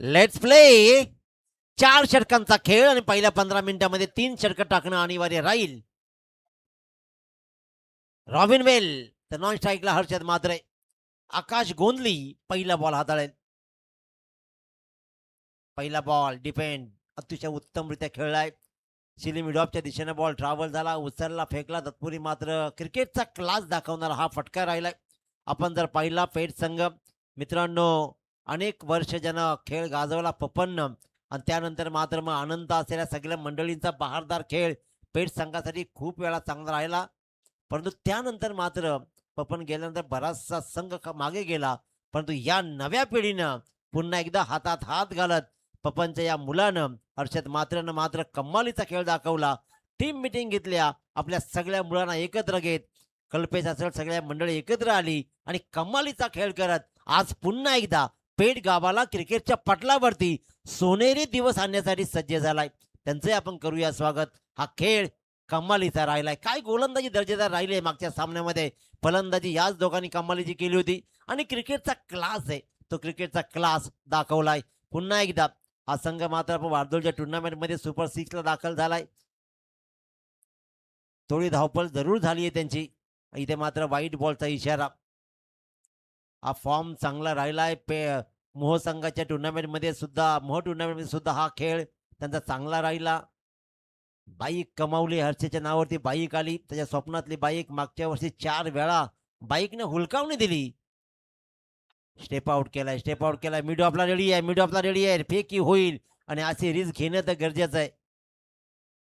Let's play. 4 षटकांचा खेळ आणि पहिल्या 15 मिनिटांमध्ये 3 षटकं टाकणं अनिवार्य राहील. रॉबिन वेल तर नॉन स्ट्राईकला हर्षद मात्रे. आकाश गोंधली पहिला बॉल हाताळेल. पहिला बॉल डिफेंड अतिशय उत्तमरित्या खेळलाय. शिली मिडॉपच्या दिशेने बॉल ट्रॅव्हल झाला, उचलला, फेकला. तत्पुरी मात्र क्रिकेटचा क्लास दाखवणारा हा फटका राहिलाय. आपण जर पाहिला पेठ संघ मित्रांनो, अनेक वर्ष ज्यानं खेळ गाजवला पपन्न, आणि त्यानंतर मात्र मग आनंद असलेल्या सगळ्या मंडळींचा बहारदार खेळ पेठ संघासाठी खूप वेळा चांगला राहिला. परंतु त्यानंतर मात्र पपन गेल्यानंतर बराचसा संघ मागे गेला. परंतु या नव्या पिढीनं पुन्हा एकदा हातात हात घालत पपनच्या या मुलानं हर्षद मात्रनं मात्र कमालीचा खेळ दाखवला. टीम मिटिंग घेतल्या, आपल्या सगळ्या मुलांना एकत्र घेत कल्पेश असेल सगळ्या मंडळी एकत्र आली आणि कमालीचा खेळ करत आज पुन्हा एकदा पेठ गावाला क्रिकेटच्या पटलावरती सोनेरी दिवस आणण्यासाठी सज्ज झालाय. त्यांचे आपण करूया स्वागत. हा खेळ कमालीचा राहिलाय. काय गोलंदाजी दर्जेदार राहिले मागच्या सामन्यामध्ये. फलंदाजी याच दोघांनी कमालीची केली होती आणि क्रिकेटचा क्लास आहे तो क्रिकेटचा क्लास दाखवलाय. पुन्हा एकदा हा संघ मात्र वार्दोलच्या टुर्नामेंटमध्ये सुपर 6 ला दाखल झालाय. थोडी धावपळ जरूर झाली आहे त्यांची. इथे मात्र व्हाईट बॉलचा इशारा. हा फॉर्म चांगला राहिलाय. मोह संघाच्या टुर्नामेंटमध्ये सुद्धा हा खेळ त्यांचा चांगला राहिला. बाईक कमावली, हर्षच्या नावावरती बाईक आली. त्याच्या स्वप्नातली बाईक मागच्या वर्षी 4 वेळा बाईकने हुलकावणी दिली. स्टेप आउट केलाय. मिड ऑफला रेडी आहे. फेकी होईल आणि अशी रिस्क घेणं तर गरजेचं आहे.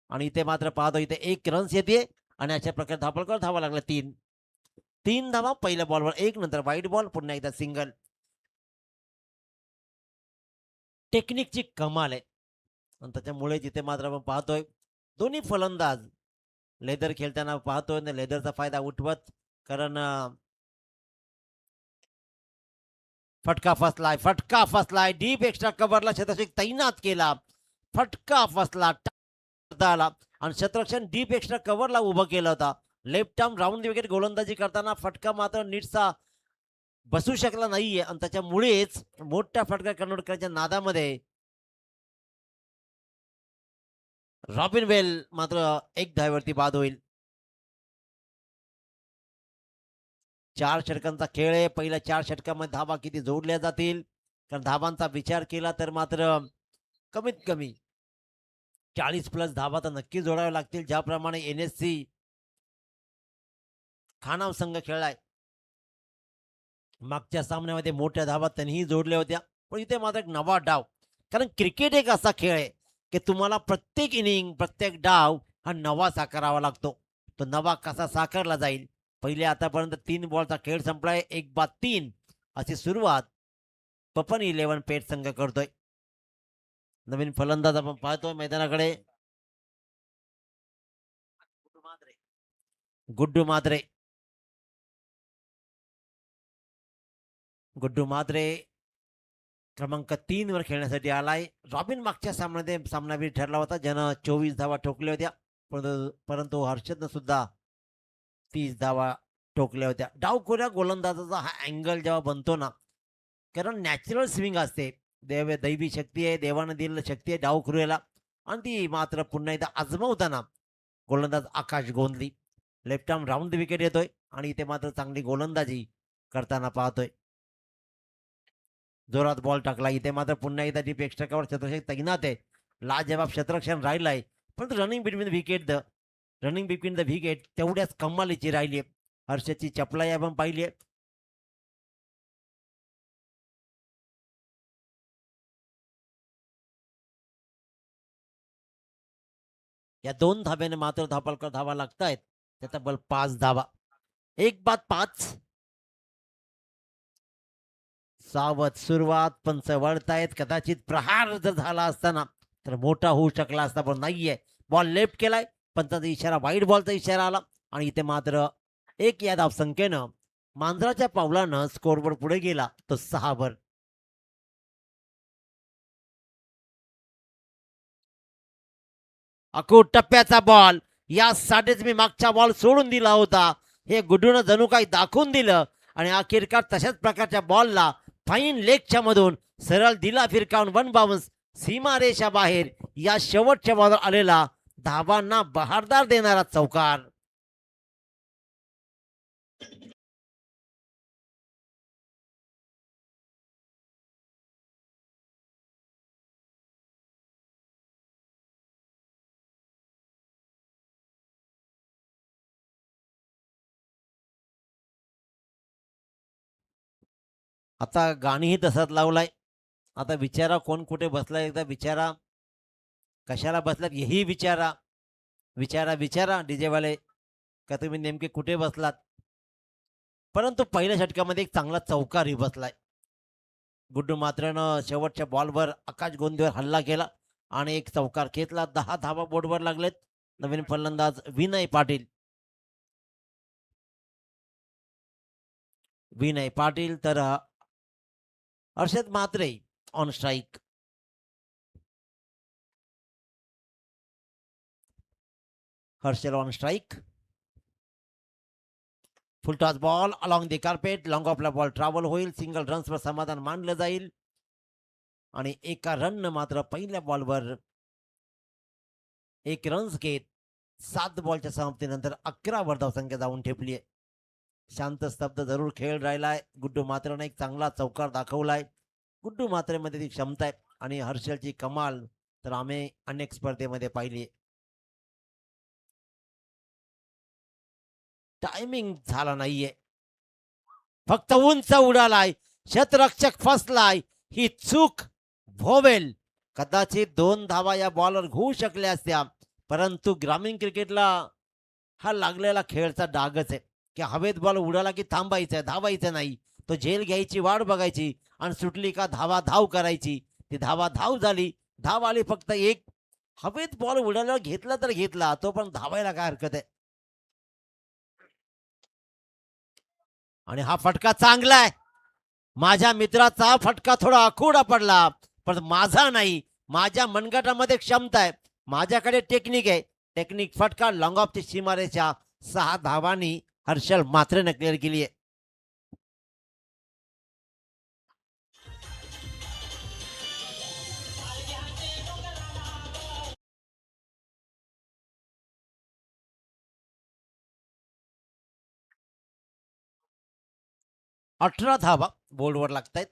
आणि इथे मात्र पाहतो इथे 1 रन्स येते आणि अशा प्रकारे धावा लागला. 3 धावा पहिल्या बॉलवर 1, नंतर व्हाईट बॉल, पुन्हा एकदा सिंगल. टेक्निकची कमाल आहे आणि त्याच्यामुळे जिथे मात्र आपण पाहतोय दोन्ही फलंदाज लेदर खेळताना पाहतोय ना, लेदरचा फायदा उठवत. कारण फटका फसलाय. डीप एक्स्ट्रा कव्हरला शतरक्षक तैनात केला. फटका फसला आला आणि शतरक्षण डीप एक्स्ट्रा कव्हरला उभं केलं होता. लेफ्ट आर्म राऊंड विकेट गोलंदाजी करताना फटका मात्र नीटसा बसू शकला नाहीये आणि त्याच्यामुळेच मोठा फटका कन्वर्ट करायच्या नादामध्ये रॉबिन वेल मात्र 1 धावेवरती बाद होईल. 4 षटकांचा खेळ आहे. पहिल्या 4 षटकामध्ये धावा किती जोडल्या जातील, कारण धावांचा विचार केला तर मात्र कमीत कमी 40+ धावा तर नक्की जोडाव्या लागतील. ज्याप्रमाणे NSC खानाव संघ खेळलाय मागच्या सामन्यामध्ये मोठ्या धावा त्यांनीही जोडल्या होत्या. पण इथे मात्र एक नवा डाव, कारण क्रिकेट एक असा खेळ आहे की तुम्हाला प्रत्येक इनिंग प्रत्येक डाव हा नवा साकारावा लागतो. तो नवा कसा साकारला जाईल. पहिले आतापर्यंत 3 बॉलचा खेळ संपलाय. 1 बाद 3 अशी सुरुवात पपन 11 पेठ संघ करतोय. नवीन फलंदाज आपण पाहतोय मैदानाकडे. गुड्डू मात्रे क्रमांक 3 वर खेळण्यासाठी आलाय. रॉबिन मागच्या सामनावीर ठरला होता, ज्यानं 24 धावा ठोकल्या होत्या. परंतु हर्षदनं सुद्धा 30 धावा ठोकल्या होत्या. डावखोऱ्या गोलंदाजाचा हा अँगल जेव्हा बनतो ना, कारण नॅचरल स्विंग असते, दैवी शक्ती आहे, देवानं दिलेली शक्ती आहे डावखुऱ्याला, आणि ती मात्र पुन्हा एकदा आजमावताना गोलंदाज आकाश गोंधली लेफ्ट आर्म राऊंड विकेट येतोय आणि इथे मात्र चांगली गोलंदाजी करताना पाहतोय. जोरात बॉल टाकला. इथे मात्र पुन्हा एकदा डीप एक्स्ट्रा कव्हर शतरक्षक तैनात आहे. लाजवाब शतरक्षण राहिलाय. परंतु रनिंग बिटवीन द विकेट तेवढ्याच कमालीची राहिली. हर्षदची चपलाई आपण पाहिली. या 2 धाब्याने मात्र धावा लागतायत. त्याचा बल 5 धावा. 1 बाद 5. सावध सुरुवात. पंच वळतायत. कदाचित प्रहार जर झाला असताना तर मोठा होऊ शकला असता, पण नाहीये. बॉल लेफ्ट केलाय. पंचाचा इशारा व्हाईट बॉलचा इशारा आला आणि इथे मात्र 1 या धावसंख्येनं मांजराच्या पावलानं स्कोरवर पुढे गेला तो 6 वर. टप्प्याचा बॉल. यासाठीच मी मागचा बॉल सोडून दिला होता. हे गुड्डूनं जणू काही दाखवून दिलं आणि अखेरकार तशाच प्रकारच्या बॉलला फाईन लेगच्या मधून सरळ दिला फिरकावून वन बाउन्स सीमारेषा बाहेर. या शेवटच्या बॉलवर आलेला धावांना बहारदार देणारा चौकार. आता गाणीही तसंच लावलाय. आता विचारा कोण कुठे बसलाय, एकदा विचारा. कशाला बसलात हेही विचारा. विचारा विचारा डीजे वाले, का तुम्ही नेमके कुठे बसलात. परंतु पहिल्या षटकामध्ये एक चांगला चौकारही बसलाय. गुड्डू मात्रनं शेवटच्या बॉलवर आकाश गोंधीवर हल्ला केला आणि एक चौकार खेचला. 10 धावा बोर्डवर लागलेत. नवीन फलंदाज विनय पाटील. विनय पाटील तर Harshad Mhatre on strike. Harshal on strike. Full toss ball along the carpet. Long ऑफला बॉल ट्रॅव्हल होईल. सिंगल रन्सवर समाधान मानलं जाईल आणि एका रन मात्र पहिल्या बॉलवर एक रन्स घेत 7 बॉलच्या समाप्तीनंतर 11 वर धावसंख्या जाऊन ठेपली आहे. शांत स्तब्ध जरूर खेळ राहिलाय. गुड्डू मात्रने एक चांगला चौकार दाखवलाय. गुड्डू मात्रेमध्ये ती क्षमता आहे आणि हर्षलची कमाल तर आम्ही अनेक स्पर्धेमध्ये पाहिली. टायमिंग झाला नाहीये. फक्त उंच उडालाय. शतरक्षक फसलाय. ही चूक भोवेल. कदाचित 2 धावा या बॉलवर घेऊ शकल्या असत्या, परंतु ग्रामीण क्रिकेटला हा लागलेला खेळचा डागच आहे की हवेत बॉल उडाला की थांबायचं, धावायचं नाही. तो झेल घ्यायची, वाट बघायची आणि सुटली का धावा धाव करायची. ती धावा धाव झाली. धाव आली फक्त एक. हवेत बॉल उडाल्यावर घेतला तर घेतला, तो पण धावायला काय हरकत आहे. आणि हा फटका चांगला आहे. माझ्या मित्राचा फटका थोडा आखुडा पडला, पण माझा नाही. माझ्या मनगटामध्ये क्षमता आहे, माझ्याकडे टेक्निक आहे. टेक्निक फटका लॉंग ऑफची सीमारेषा 6 धावांनी हर्षल म्हात्रेने क्लिअर केली आहे. अठरा धावा बोर्डवर लागतायत.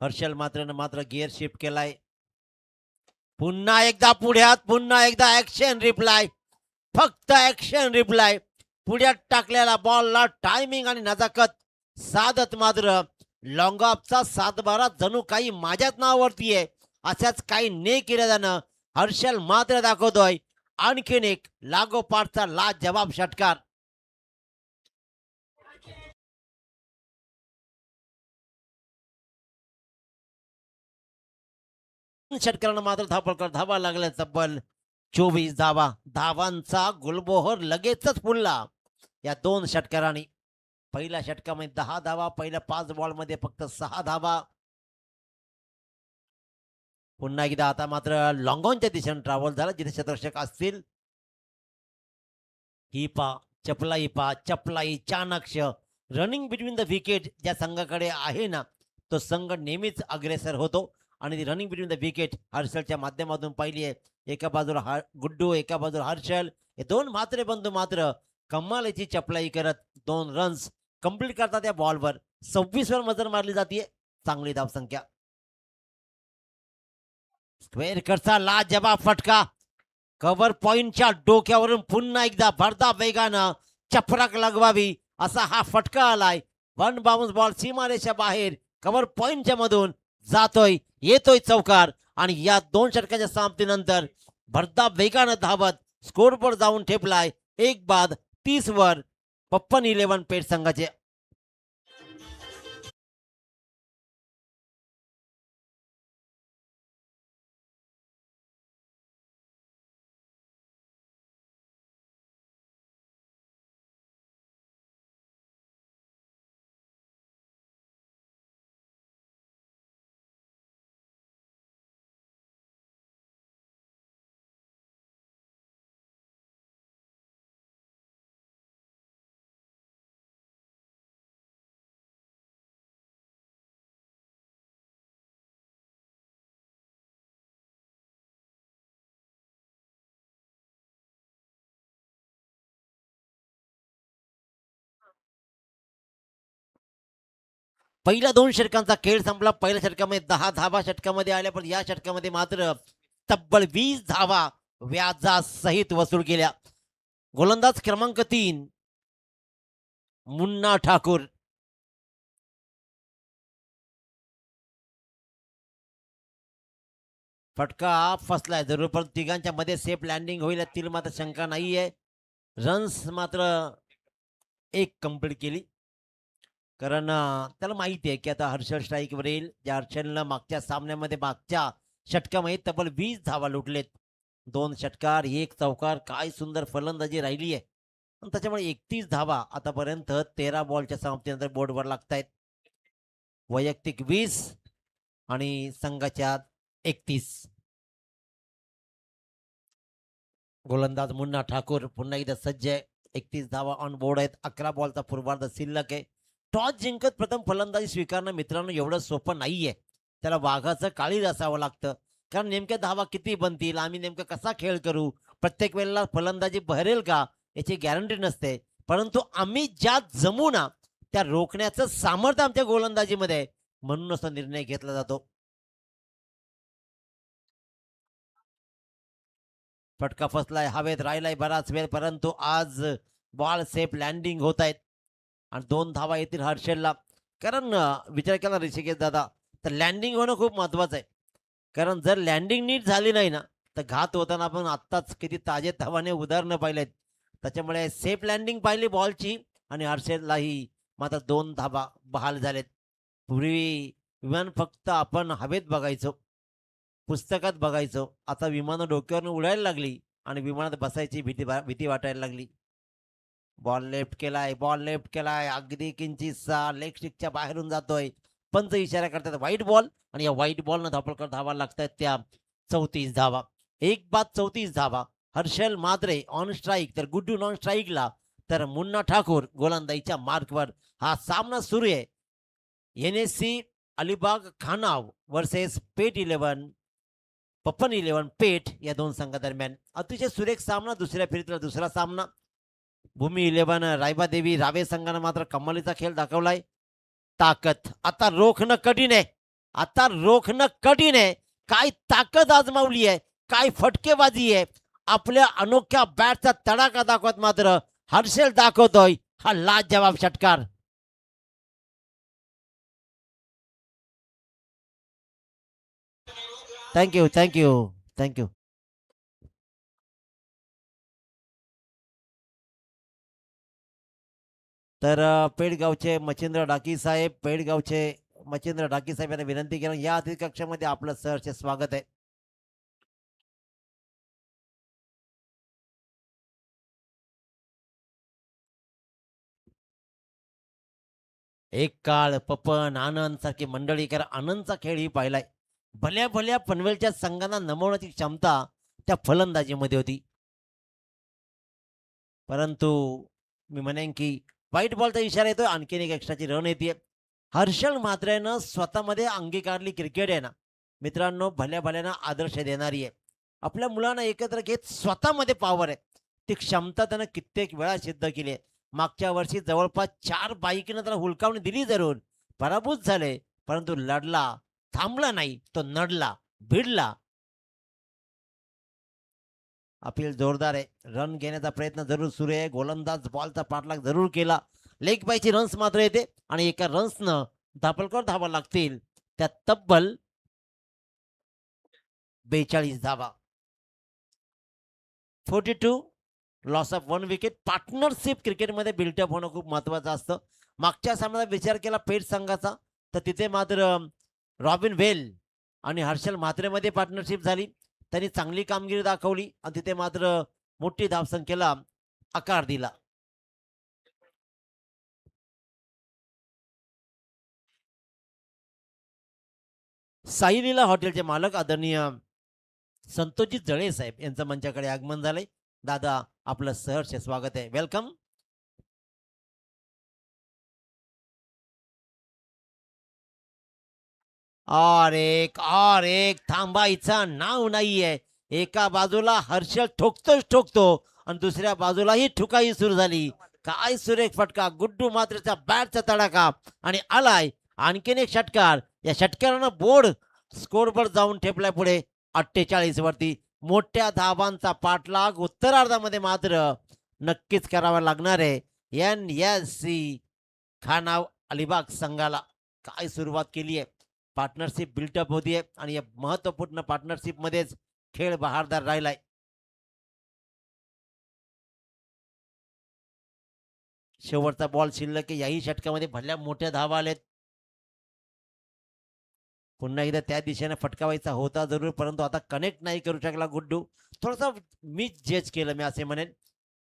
हर्षल म्हात्रेनं मात्र गिअर शिफ्ट केलाय. पुन्हा एकदा पुढ्यात, पुन्हा एकदा ऍक्शन रिप्लाय. फक्त ऍक्शन रिप्लाय. पुढ्यात टाकलेला बॉलला टायमिंग आणि नजाकत साधत मात्र लॉंग ऑफचा 7-12 जणू काही माझ्याच नावावरती आहे. अशाच काही नेकिरादानं हर्षल मात्र दाखवतोय आणखीन एक लागोपाठचा लाजवाब षटकार. षटकारानं मात्र धावपळकर धावा लागल्या. तब्बल 24 धावा. धावांचा गुलबोहर लगेचच फुलला या 2 षटकारांनी. पहिल्या षटकामध्ये 10 धावा, पहिल्या 5 बॉलमध्ये फक्त 6 धावा. पुन्हा एकदा आता मात्र लॉंगॉनच्या दिशेने ट्रॅव्हल झाला, जिथे शतरक्षक असतील. ही पा चपलाई, पा चपलाई, Chanakya. Running between the wicket ज्या संघाकडे आहे ना, तो संघ नेहमीच अग्रेसर होतो आणि ती रनिंग बिटवीन द विकेट हर्षलच्या माध्यमातून पाहिली आहे. एका बाजूला गुड्डू, एका बाजूला हर्षल. हे 2 म्हात्रे बंधू मात्र कमालीची चपलाई करत 2 रन्स कंप्लीट करतात. या बॉलवर 26 वर मजर मारली जाते. चांगली धावसंख्या. स्क्वेअर करचा लाजवाब फटका. कव्हर पॉइंटच्या डोक्यावरून पुन्हा एकदा भरता वेगानं चपराक लगवावी असा हा फटका आलाय. वन बाउन्स बॉल सीमारेषा बाहेर कव्हर पॉइंटच्या मधून जातोय, येतोय चौकार आणि या 2 षटकाच्या समाप्तीनंतर भरता वेगानं धावत स्कोरबोर्ड जाऊन ठेपलाय 1 बाद 30 वर पप्पन 11 पेठ संघाचे. पहिल्या 2 षटकांचा खेळ संपला. पहिल्या षटकामध्ये 10 धावा षटकामध्ये आल्या, पण या षटकामध्ये मात्र तब्बल 20 धावा व्याजासहित वसूल केल्या. गोलंदाज क्रमांक 3 मुन्ना ठाकूर. फटका फसलाय जरूर, पण तिघांच्या मध्ये सेफ लँडिंग होईल यातील मात्र शंका नाहीये. रन्स मात्र 1 कंप्लीट केली, कारण त्याला माहिती आहे की आता हर्षल स्ट्राईकवर येईल. ज्या हर्षलनं मागच्या सामन्यामध्ये मागच्या षटकामध्ये तब्बल 20 धावा लुटलेत. 2 षटकार 1 चौकार, काय सुंदर फलंदाजी राहिली आहे. आणि त्याच्यामुळे 31 धावा आतापर्यंत 13 बॉलच्या समाप्तीनंतर बोर्डवर लागतायत. वैयक्तिक 20 आणि संघाच्या 31. गोलंदाज मुन्ना ठाकूर पुन्हा एकदा सज्ज आहे. 31 धावा ऑन बोर्ड आहेत. 11 बॉलचा पूर्वार्ध शिल्लक आहे. टॉस जिंकत प्रथम फलंदाजी स्वीकारणं मित्रांनो एवढं सोपं नाहीये. त्याला वाघाचं काळीज असावं लागतं, कारण नेमक्या धावा किती बनतील, आम्ही नेमका कसा खेळ करू, प्रत्येक वेळेला फलंदाजी बहरेल का याची गॅरंटी नसते. परंतु आम्ही ज्या जमू ना त्या रोखण्याचं सामर्थ्य आमच्या गोलंदाजीमध्ये आहे, म्हणूनच तो निर्णय घेतला जातो. फटका फसलाय, हवेत राहिलाय बराच वेळ, परंतु आज बॉल सेफ लँडिंग होत आहेत आणि 2 धावा येतील हर्षलला. कारण विचार केला ऋषिकेश दादा, तर लँडिंग होणं खूप महत्वाचं आहे. कारण जर लँडिंग नीट झाली नाही ना तर घात होताना आपण आत्ताच किती ताजे तवाने उदाहरणं पाहिलेत. त्याच्यामुळे सेफ लँडिंग पाहिली बॉलची आणि हर्षललाही मात्र 2 धावा बहाल झालेत. पूर्वी विमान फक्त आपण हवेत बघायचो, पुस्तकात बघायचो. आता विमानं डोक्यावरून उडायला लागली आणि विमानात बसायची भीती वाटायला लागली. बॉल लेफ्ट केलाय, बॉल लेफ्ट केलाय, अगदी किंचितसा लेग स्टिकच्या बाहेरून जातोय. पंच इशारा करतात व्हाईट बॉल आणि या व्हाईट बॉलनं धापळकर धावा लागतात त्या 34 धावा. एक बाद 34 धावा. हर्षल मात्रे ऑन स्ट्राईक तर गुड्डू नॉन स्ट्राईकला, तर मुन्ना ठाकूर गोलंदाजीच्या मार्कवर. हा सामना सुरू आहे. NSC अलिबाग खानाव वर्सेस पेट 11 पप्पन 11 पेठ या 2 संघादरम्यान. अतिशय सुरेख सामना. दुसऱ्या फेरीतला दुसरा सामना. भूमी 11 रायबादेवी रावे संघानं मात्र कमालीचा खेळ दाखवलाय. ताकद आता रोखणं कठीण आहे. आता रोखणं कठीण आहे. काय ताकद आजमावली आहे, काय फटकेबाजी आहे. आपल्या अनोख्या बॅटचा तडाखा दाखवत मात्र हर्षल दाखवतोय हा लाजवाब षटकार. Thank you thank you thank you. तर पेडगावचे मच्छिंद्र डाकी साहेब, पेडगावचे मच्छिंद्र डाकी साहेब यांना विनंती केली या अतिथी कक्षामध्ये आपलं सहर्ष स्वागत आहे. एक काळ पपन आनंद सारखी मंडळी, कारण आनंदचा खेळ ही पाहिलाय. भल्या भल्या पनवेलच्या संघांना नमवण्याची क्षमता त्या फलंदाजीमध्ये होती. परंतु मी म्हणेन की व्हाईट बॉलचा इशारा येतोय, आणखीन एक एक्स्ट्राची रन येते. हर्षल म्हात्रेनं स्वतःमध्ये अंगीकारली क्रिकेट आहे ना मित्रांनो, भल्या भल्यानं आदर्श देणारी आहे. आपल्या मुलांना एकत्र घेत स्वतःमध्ये पॉवर आहे, ती क्षमता त्यानं कित्येक वेळा सिद्ध केली आहे. मागच्या वर्षी जवळपास 4 बाईकनं त्याला हुलकावणी दिली जरूर, पराभूत झाले, परंतु लढला, थांबला नाही, तो नडला, भिडला. अपील जोरदार आहे. रन घेण्याचा प्रयत्न जरूर सुरू आहे. गोलंदाज बॉलचा पाठलाग जरूर केला. लेग बायची रन्स मात्र येते आणि एका रन्सनं धापलकर धावा लागतील. त्या तब्बल 42 धावा. 42 लॉस ऑफ 1 विकेट. पार्टनरशिप क्रिकेटमध्ये बिल्टअप होणं खूप महत्वाचं असतं. मागच्या सामन्यात विचार केला पेठ संघाचा, तर तिथे मात्र रॉबिन वेल आणि हर्षल म्हात्रेमध्ये पार्टनरशिप झाली. त्यांनी चांगली कामगिरी दाखवली आणि तिथे मात्र मोठी धावसंख्येला आकार दिला. साईलीला हॉटेलचे मालक आदरणीय संतोषजी जळे साहेब यांचं मंचाकडे आगमन झालंय. दादा आपलं सहर्ष स्वागत आहे. वेलकम. और एक थांबायचं नाव नाहीये. एका बाजूला हर्षल ठोकतोच ठोकतो आणि दुसऱ्या बाजूलाही ठुकाई सुरू झाली. काय सुरेख फटका. गुड्डू मात्रेचा बॅटचा तडाखा आणि आलाय आणखीन एक षटकार, या षटकारानं बोर्ड स्कोरवर जाऊन ठेपलाय पुढे 48 वरती. मोठ्या धावांचा पाठलाग उत्तरार्धामध्ये मात्र नक्कीच करावा लागणार आहे. NSC खानाव अलिबाग संघाला काय सुरुवात केली आहे, पार्टनरशिप बिल्टअप होतीये आणि या महत्वपूर्ण पार्टनरशिप मध्येच खेळ बहारदार राहिलाय. शेवटचा बॉल शिल्लक आहे. याही षटकामध्ये भल्या मोठ्या धावा आलेत. पुन्हा एकदा त्या दिशेने फटकावायचा होता जरूर, परंतु आता कनेक्ट नाही करू शकला गुड्डू. थोडासा मी जज केलं मी असे म्हणेन.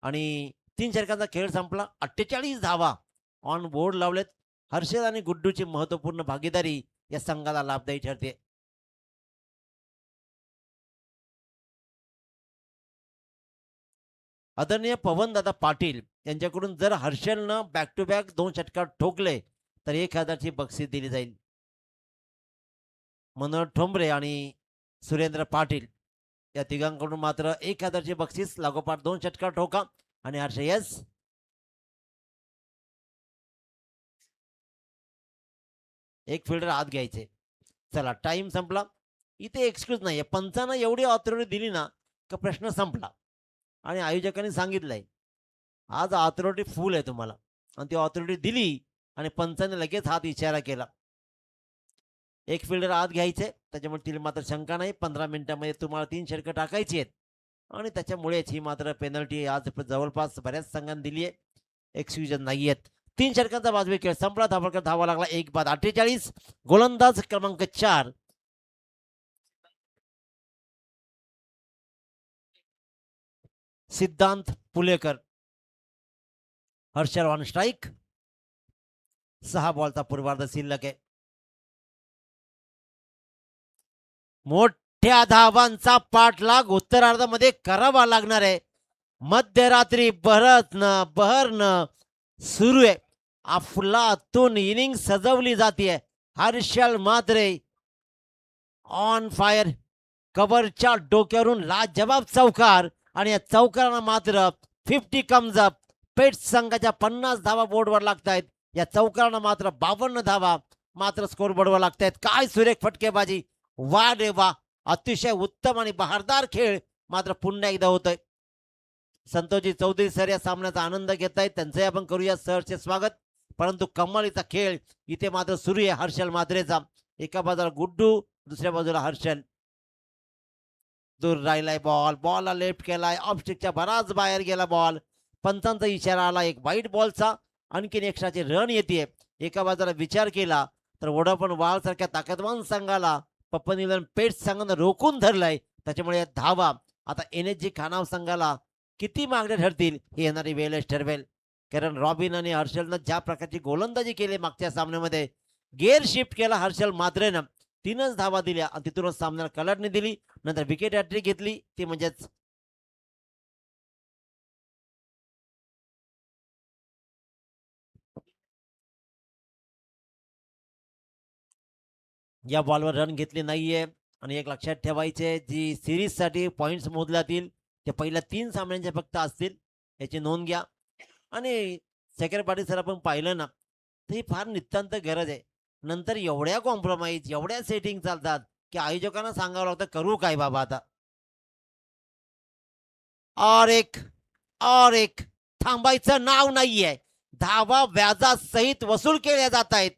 आणि 3 षटकांचा खेळ संपला. 48 धावा ऑन बोर्ड लावलेत. हर्षद आणि गुड्डूची महत्वपूर्ण भागीदारी या संघाला लाभदायी ठरते. आदरणीय पवनदादा पाटील यांच्याकडून जर हर्षलनं बॅक टू बॅक 2 षटकार ठोकले तर 1000ची बक्षीस दिली जाईल. मनोहर ठोंबरे आणि सुरेंद्र पाटील या तिघांकडून मात्र 1000ची बक्षीस. लागोपाठ 2 षटकार ठोका आणि हर्ष यस. एक फिल्डर आत घ्यायचे. चला टाइम संपला. इथे एक्सक्यूज नाहीये. पंचानं एवढी ऑथॉरिटी दिली ना का प्रश्न संपला. आणि आयोजकांनी सांगितलंय आज ऑथॉरिटी फुल आहे तुम्हाला, आणि ती ऑथॉरिटी दिली आणि पंचाने लगेच हात इशारा केला. एक फिल्डर आत घ्यायचे, त्याच्यामुळे तिला मात्र शंका नाही. 15 मिनिटांमध्ये तुम्हाला 3 षटकं टाकायची आहेत आणि त्याच्यामुळेच ही मात्र पेनल्टी आज जवळपास बऱ्याच संघांनी दिली आहे. एक्सक्युजन नाही आहेत. 3 षटकांचा वाजवी खेळ संपला. धावकर धावा लागला 1 बाद 48. गोलंदाज क्रमांक 4 सिद्धांत पुलेकर. Harshal on strike. 6 बॉलचा पूर्वार्ध शिल्लक आहे. मोठ्या धावांचा पाठलाग उत्तरार्धामध्ये करावा लागणार आहे. मध्यरात्री बहरनं सुरू आहे. अफलातून इनिंग सजवली जाते. हर्षल मात्रे ऑन फायर. कव्हरच्या डोक्यावरून लाजवाब चौकार आणि या चौकारांना मात्र 50 कम्स अप. पेट संघाच्या 50 धावा बोर्डवर लागतायत. या चौकारांना मात्र 52 धावा मात्र स्कोर बोर्डवर लागतायत. काय सुरेख फटकेबाजी. वा रे वा. अतिशय उत्तम आणि बहारदार खेळ मात्र पुन्हा एकदा होतोय. संतोषजी चौधरी सर या सामन्याचा आनंद घेत आहेत. त्यांचंही आपण करूया सरचे स्वागत. परंतु कमालीचा खेळ इथे मात्र सुरू आहे हर्षल मात्रेचा. एका बाजूला गुड्डू, दुसऱ्या बाजूला हर्षल. दूर राहिलाय बॉल. बॉलला लेफ्ट केलाय. ऑफस्टिकच्या बराच बाहेर गेला बॉल. पंचांचा इशारा आला एक वाईट बॉलचा. आणखीन एक्स्ट्राचे रन येते. एका बाजूला विचार केला तर वोडाफोन वाळ सारख्या ताकदवान संघाला पप्पनीलन पेट संघानं रोखून धरलाय. त्याच्यामुळे धावा आता NSG खानाव संघाला किती मागण्या ठरतील हे येणारी वेळच ठरवेल. कारण रॉबिन आणि हर्षलनं ज्या प्रकारची गोलंदाजी केली मागच्या सामन्यामध्ये, गेअर शिफ्ट केला हर्षल मात्रेनं. 3च धावा दिल्या आणि तिथूनच सामन्याला कलाटणी दिली. नंतर विकेट हॅट्रिक घेतली. ती म्हणजेच या बॉलवर रन घेतली नाहीये. आणि एक लक्षात ठेवायचे, जी सिरीज साठी पॉइंट्स मोजले जातील ते पहिल्या 3 सामन्यांचे फक्त असतील, याची नोंद घ्या. आणि सेकंड पार्टी सर आपण पाहिलं ना तर ही फार नितांत गरज आहे. नंतर एवढ्या कॉम्प्रोमाइज एवढ्या सेटिंग चालतात की आयोजकांना सांगावं लागतं करू काय बाबा आता. और एक थांबायचं नाव नाहीये. धावा व्याजासहित वसूल केल्या जात आहेत.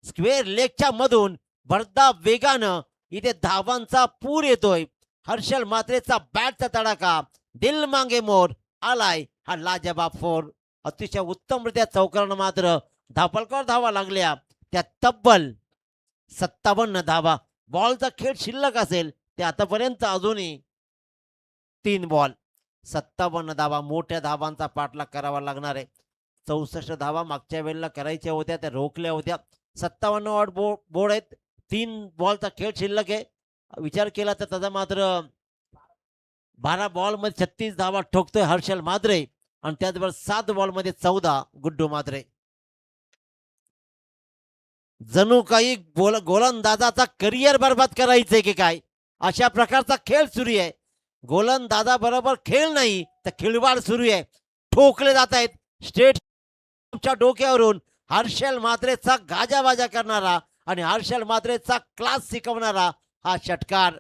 स्क्वेअर लेगच्या मधून भरदा वेगानं इथे धावांचा पूर येतोय. हर्षल मात्रेचा बॅटचा तडाखा. दिल मांगे मोर आलाय हा लाजवाब फोर. अतिशय उत्तमरित्या चौकारानं मात्र धापलकर धावा लागल्या. त्या तब्बल 57 धावा. बॉलचा खेळ शिल्लक असेल ते आतापर्यंत अजूनही 3 बॉल 57 धावा. मोठ्या धावांचा पाठलाग करावा लागणार आहे. 64 धावा मागच्या वेळेला करायच्या होत्या, त्या रोखल्या होत्या. 57 आउट बोर्ड आहेत. 3 बॉलचा खेळ शिल्लक आहे. विचार केला तर त्याचा मात्र 12 बॉलमध्ये 36 धावा ठोकतोय हर्षल मात्रे आणि त्याचबरोबर 7 बॉलमध्ये 14 गुड्डू मात्रे. जणू काही गोलंदाजाचा करिअर बर्बाद करायचंय की काय, अशा प्रकारचा खेळ सुरू आहे. गोलंदाजा बरोबर खेळ नाही तर खिळवाड सुरू आहे. ठोकले जात आहेत स्ट्रेटच्या डोक्यावरून. हर्षल मात्रेचा गाजावाजा करणारा आणि हर्षल मात्रेचा क्लास शिकवणारा हा षटकार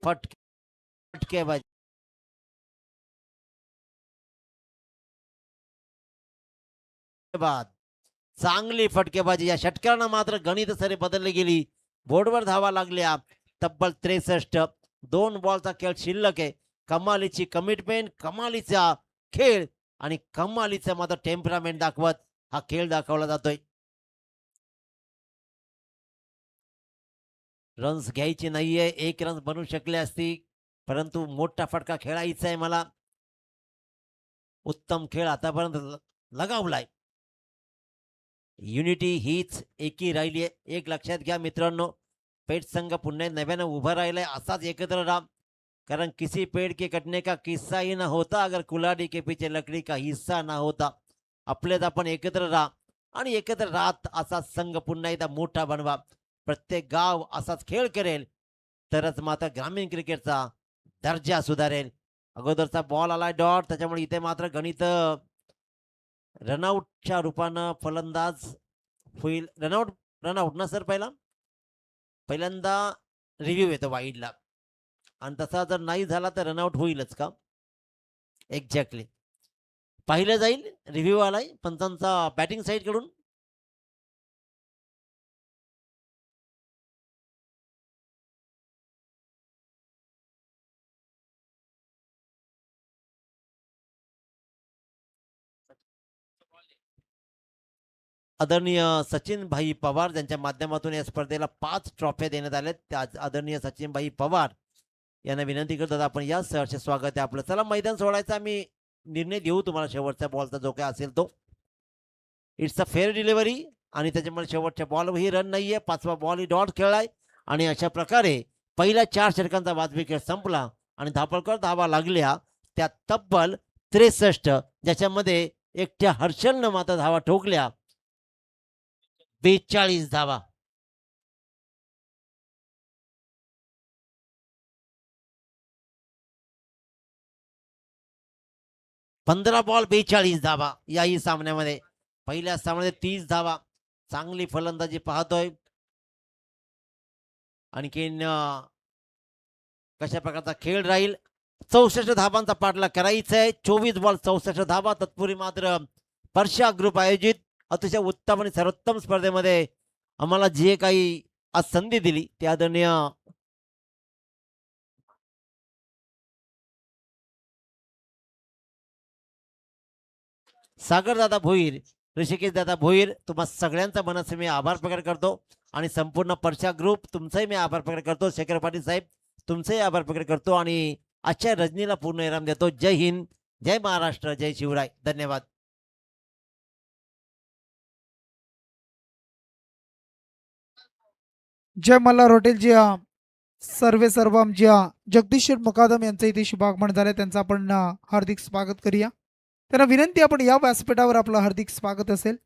फटकेबाजी. बाद चांगली फटकेबाजी. या षटकारानं मात्र गणित सरी बदलली गेली. बोर्डवर धावा लागल्या तब्बल 63. 2 बॉलचा खेळ शिल्लक आहे. कमालीची कमिटमेंट, कमालीचा खेळ आणि कमालीचं मात्र टेम्परामेंट दाखवत हा खेळ दाखवला जातोय. रन्स घ्यायची नाहीये, 1 रन बनवू शकले असती, परंतु मोठा फटका खेळायचा आहे मला. उत्तम खेळ आतापर्यंत लगावलाय. युनिटी हीच एकी राहिली आहे. एक लक्षात घ्या मित्रांनो, पेट संघ पुन्हा नव्यानं उभा राहिलाय. असाच एकत्र राहा, कारण किसी पेड़ के कटने का किस्सा ही ना होता अगर कुल्हाड़ी के पीछे लकड़ी का हिस्सा ना होता. आपल्यात आपण एकत्र राहा आणि एकत्र राहत असा संघ पुन्हा एकदा मोठा बनवा. प्रत्येक गाव असाच खेळ करेल तरच मात्र ग्रामीण क्रिकेटचा दर्जा सुधारेल. अगोदरचा बॉल आलाय डॉट, त्याच्यामुळे इथे मात्र गणित रनआउटच्या रूपानं फलंदाज होईल. रनआउट ना सर. पहिल्यांदा रिव्ह्यू येतो वाईडला आणि तसा जर नाही झाला तर रनआउट होईलच का? एक्झॅक्टली पाहिलं जाईल. रिव्ह्यू आलाय पंचांचा बॅटिंग साईड कडून. आदरणीय सचिन भाई पवार यांच्या माध्यमातून या स्पर्धेला 5 ट्रॉफ्या देण्यात आल्या. आदरणीय सचिन भाई पवार यांना विनंती करतात आपण या सहर्ष स्वागत आहे आपलं. चला मैदान सोडायचा आम्ही निर्णय देऊ तुम्हाला. शेवटच्या बॉलचा जो काय असेल तो. इट्स अ फेअर डिलिव्हरी आणि त्याच्यामुळे शेवटच्या बॉलवरही रन नाहीये. 5वा बॉल ही डॉट खेळलाय आणि अशा प्रकारे पहिल्या 4 षटकांचा वाजवी खेळ संपला आणि धापळकर धावा लागल्या त्या तब्बल 63, ज्याच्यामध्ये एकट्या हर्षलनं मात्र धावा ठोकल्या 42 धावा. पंधरा बॉल 42 धावा याही सामन्यामध्ये. पहिल्या सामन्यामध्ये 30 धावा. चांगली फलंदाजी पाहतोय. आणखीन कशा प्रकारचा खेळ राहील. 64 धावांचा पाठलाग करायचा आहे. 24 बॉल 64 धावा. तत्पूर्वी मात्र परशा ग्रुप आयोजित अतिशय उत्तम आणि सर्वोत्तम स्पर्धेमध्ये आम्हाला जे काही आज संधी दिली त्या आदरणीय सागर दादा भोईर, ऋषिकेश दादा भोईर, तुम्हा सगळ्यांचा मनाचे मी आभार प्रकट करतो आणि संपूर्ण परशा ग्रुप तुमचाही मी आभार प्रकट करतो. शेखर पाटील साहेब तुमचाही आभार प्रकट करतो आणि आजच्या रजनीला पूर्ण विराम देतो. जय हिंद, जय महाराष्ट्र, जय शिवराय. धन्यवाद. जय मल्हार हॉटेल जी सर्व आमच्या जगदीश्वर मुकादम यांचं इथे शुभागमन झालं. त्यांचं आपण हार्दिक स्वागत करूया. त्यांना विनंती आपण या व्यासपीठावर आपलं हार्दिक स्वागत असेल.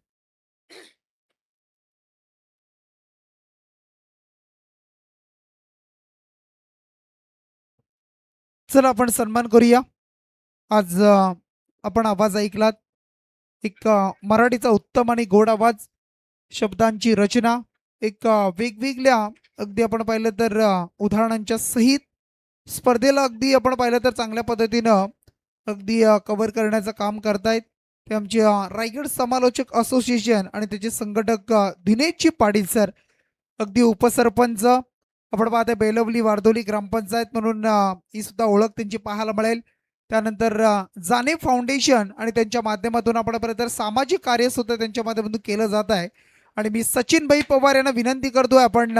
चला आपण सन्मान करूया. आज आपण आवाज ऐकलात. एक मराठीचा उत्तम आणि गोड आवाज, शब्दांची रचना, एक वेगवेगळ्या अगदी आपण पाहिलं तर उदाहरणांच्या सहित स्पर्धेला अगदी आपण पाहिलं तर चांगल्या पद्धतीनं अगदी कव्हर करण्याचं काम करतायत ते आमचे रायगड समालोचक असोसिएशन आणि त्याचे संघटक दिनेशजी पाटील सर. अगदी उपसरपंच आपण पाहते बेलवली वारदोली ग्रामपंचायत म्हणून ही सुद्धा ओळख त्यांची पाहायला मिळेल. त्यानंतर जाने फाउंडेशन आणि त्यांच्या माध्यमातून आपण पाहिलं तर सामाजिक कार्य सुद्धा त्यांच्या माध्यमातून केलं जात आहे. आणि मी सचिन भाई पवार यांना विनंती करतोय आपण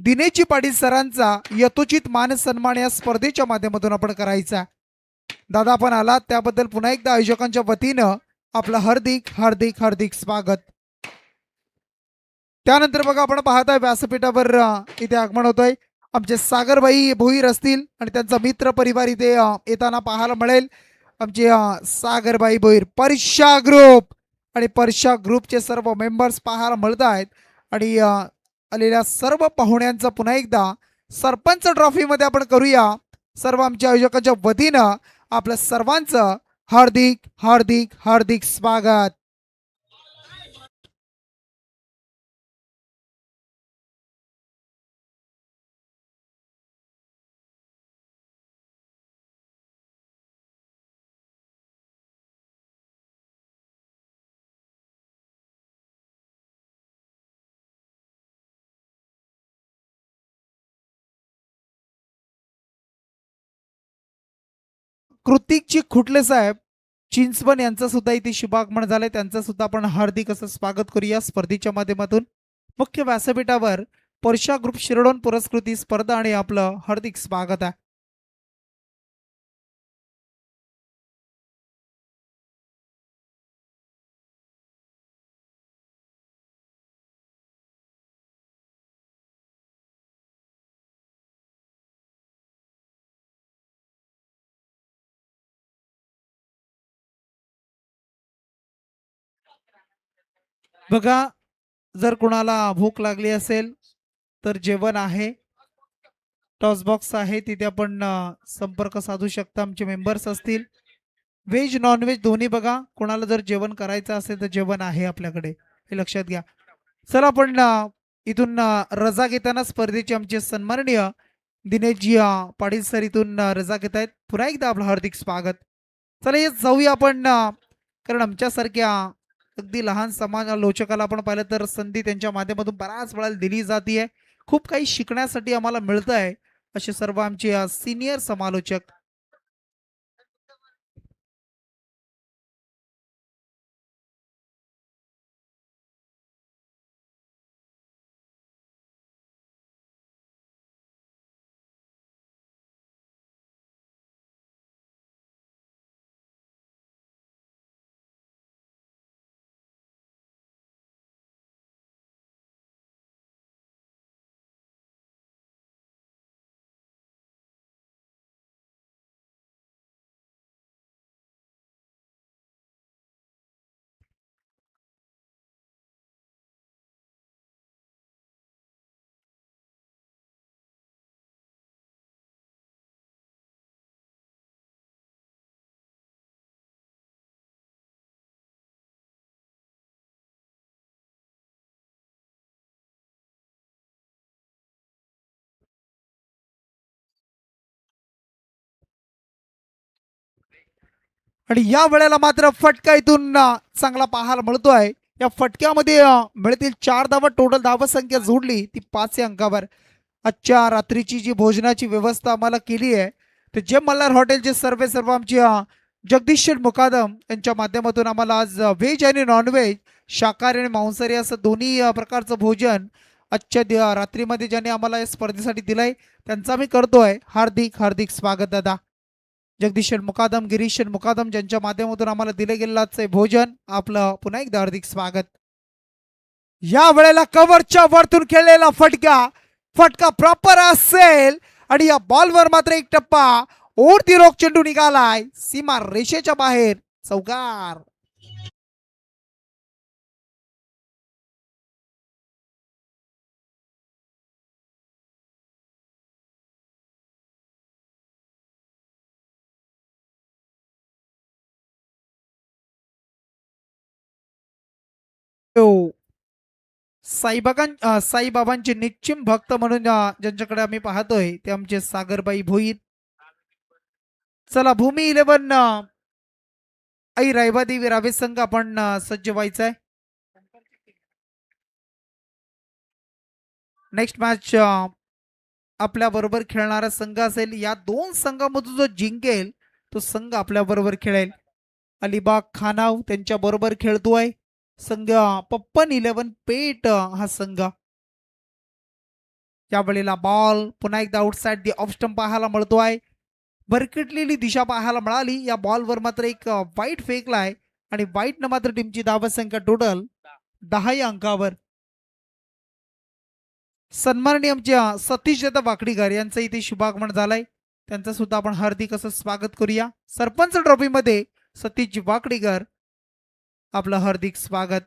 दिनेशजी पाटील सरांचा यथोचित मान सन्मान या स्पर्धेच्या माध्यमातून आपण करायचा. दादा आपण आलात त्याबद्दल पुन्हा एकदा आयोजकांच्या वतीनं आपलं हार्दिक हार्दिक हार्दिक स्वागत. त्यानंतर बघा आपण पाहताय व्यासपीठावर इथे आगमन होतोय. आमचे सागरबाई भोईर असतील आणि त्यांचा मित्र परिवार इथे येताना पाहायला मिळेल. आमचे सागरबाई भोईर, परशा ग्रुप आणि परशा ग्रुपचे सर्व मेंबर्स पाहायला मिळत आहेत. आणि आलेल्या सर्व पाहुण्यांचं पुन्हा एकदा सरपंच ट्रॉफीमध्ये आपण करूया. सर्व आमच्या आयोजकांच्या वतीनं आपल्या सर्वांचं हार्दिक हार्दिक हार्दिक स्वागत. कृतिकजी खुटले साहेब चिंचवण यांचं सुद्धा इथे शुभागमन झालंय, त्यांचं सुद्धा आपण हार्दिक असं स्वागत करूया स्पर्धेच्या माध्यमातून. मुख्य व्यासपीठावर परशा ग्रुप शिरडोन पुरस्कृती स्पर्धा आणि आपलं हार्दिक स्वागत आहे. बघा, जर कुणाला भूक लागली असेल तर जेवण आहे, टॉस बॉक्स आहे, तिथे आपण संपर्क साधू शकता. आमचे मेंबर्स असतील, व्हेज नॉन व्हेज दोन्ही. बघा, कोणाला जर जेवण करायचं असेल तर जेवण आहे आपल्याकडे, हे लक्षात घ्या. चला आपण इथून रजा घेताना स्पर्धेचे आमचे सन्माननीय दिनेशजी पाटील सर इथून रजा घेत आहेत. पुन्हा एकदा आपलं हार्दिक स्वागत. चला ये जाऊया आपण कारण आमच्यासारख्या अगदी लहान समालोचकाला आपण पाहिलं तर संधी त्यांच्या माध्यमातून बऱ्याच वेळा दिली जाते. खूप काही शिकण्यासाठी आम्हाला मिळतं आहे असे सर्व आमचे सिनियर समालोचक. आणि या वेळेला मात्र फटका इथून चांगला पाहायला मिळतोय. या फटक्यामध्ये मिळतील 4 धावा. टोटल धावा संख्या जोडली ती 5 अंकावर. आजच्या रात्रीची जी भोजनाची व्यवस्था आम्हाला केली आहे ते जे मल्हार हॉटेलचे सर्व आमचे जगदीश मुकादम यांच्या माध्यमातून आम्हाला आज व्हेज आणि नॉनव्हेज, शाकाहारी आणि मांसाहारी असं दोन्ही प्रकारचं भोजन आजच्या रात्रीमध्ये ज्यांनी आम्हाला या स्पर्धेसाठी दिलंय त्यांचा मी करतोय हार्दिक हार्दिक स्वागत. दादा जगदीश मुकादम, गिरीश मुकादम ज्यांच्या माध्यमातून आम्हाला दिले गेलेलं आजचे भोजन, आपलं पुन्हा एकदा हार्दिक स्वागत. या वेळेला कव्हरच्या वरतून खेळलेला फटका प्रॉपर असेल आणि या बॉलवर मात्र एक टप्पा ओढती रोख चेंडू निघालाय सीमा रेषेच्या बाहेर. चौकार. साईबाबांचे निश्चिम भक्त म्हणून ज्यांच्याकडे आम्ही पाहतोय ते आमचे सागरबाई भोईर. चला भूमी 11 आई रायबादेवी रावे संघ आपण सज्ज व्हायचंय. नेक्स्ट मॅच आपल्या बरोबर खेळणारा संघ असेल. या 2 संघामधून जो जिंकेल तो संघ आपल्या बरोबर खेळेल. अलिबाग खानाव त्यांच्या बरोबर खेळतोय संघ पप्पन 11 पेट हा संघ. यावेळेला बॉल पुन्हा एकदा आउटसाइड दी ऑफ स्टंप पाहायला मिळतोय. भरकटलेली दिशा पाहायला मिळाली. या बॉलवर मात्र एक वाईट फेकलाय आणि वाईटनं मात्र टीमची धावा संख्या टोटल 10 अंकावर. सन्माननीय आमच्या सतीश दादा वाकडीकर यांचं इथे शुभागमन झालंय, त्यांचं सुद्धा आपण हार्दिक असं स्वागत करूया. सरपंच ट्रॉफीमध्ये सतीश वाकडीकर आपलं हार्दिक स्वागत.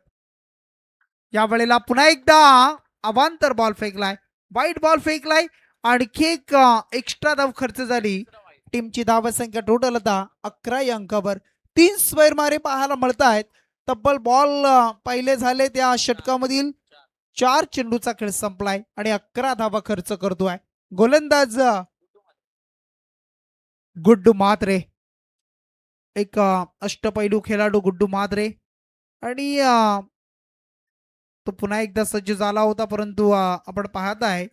या वेळेला पुन्हा एकदा अवांतर बॉल फेकलाय, वाईट बॉल फेकलाय. आणखी एक एक्स्ट्रा धाव खर्च झाली. टीमची धाव संख्या टोटल आता 11 अंकावर. 3 स्क्वेअर मारे पाहायला मिळत आहेत. तब्बल बॉल पहिले झाले त्या षटकामधील 4 चेंडूचा खेळ संपलाय आणि 11 धावा खर्च करतोय गोलंदाज गुड्डू म्हात्रे, एक अष्टपैलू खेळाडू गुड्डू म्हात्रे. आणि तो पुन्हा एकदा सज्ज झाला होता परंतु आपण पाहत आहे.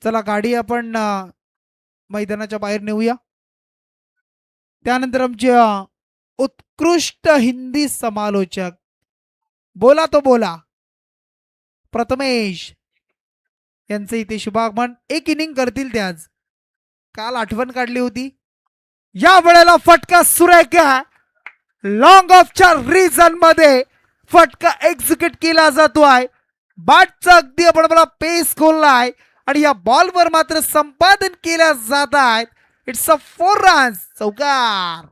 चला गाडी आपण मैदानाच्या बाहेर नेऊया. त्यानंतर आमचे उत्कृष्ट हिंदी समालोचक, बोला तो बोला, प्रथमेश यांचे इथे शुभागमन. एक इनिंग करतील ते आज. काल आठवण काढली होती. या वेळेला फटका सुरेख लॉंग ऑफच्या रिझन मध्ये फटका एक्झिक्यूट केला जातोय. बॅटचा अगदी आपण मला पेस खोललाय आणि या बॉलवर मात्र संपादन केल्या जात आहेत. इट्स अ 4 रन्स, चौकार.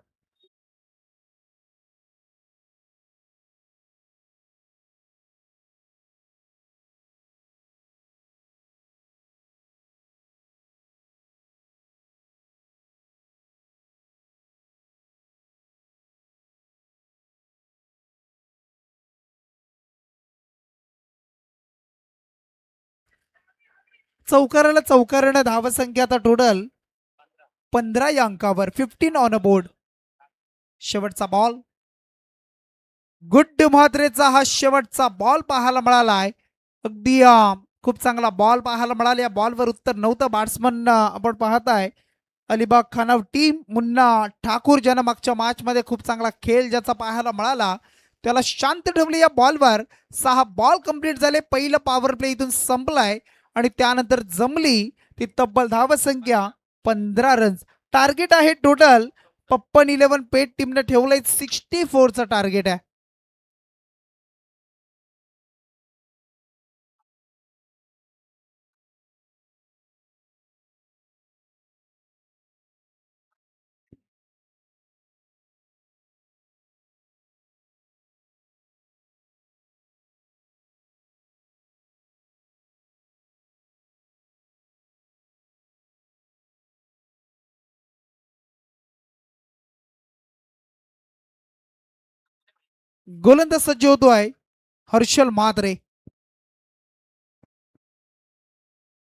चौकाराला चौकारानं धावसंख्या आता टोटल 15 या अंकावर, 15 ऑन अ बोर्ड. शेवटचा बॉल, गुड म्हात्रेचा हा शेवटचा बॉल पाहायला मिळालाय. अगदी खूप चांगला बॉल पाहायला मिळाला. या बॉलवर उत्तर नव्हतं. बॅट्समन आपण पाहताय अलिबाग खानाव टीम मुन्ना ठाकूर, ज्यानं मागच्या मॅच मध्ये खूप चांगला खेळ ज्याचा पाहायला मिळाला, त्याला शांत ठेवले. या बॉलवर 6 बॉल कंप्लीट झाले. पहिलं पॉवर प्ले इथून संपलाय आणि त्यानंतर जमली ती तब्बल धावसंख्या 15 रन्स. टार्गेट आहे टोटल पप्पन 11 पेट टीमने ठेवलंय 64चं टार्गेट आहे. गोलंदाज सज्ज होतोय हर्षल म्हात्रे.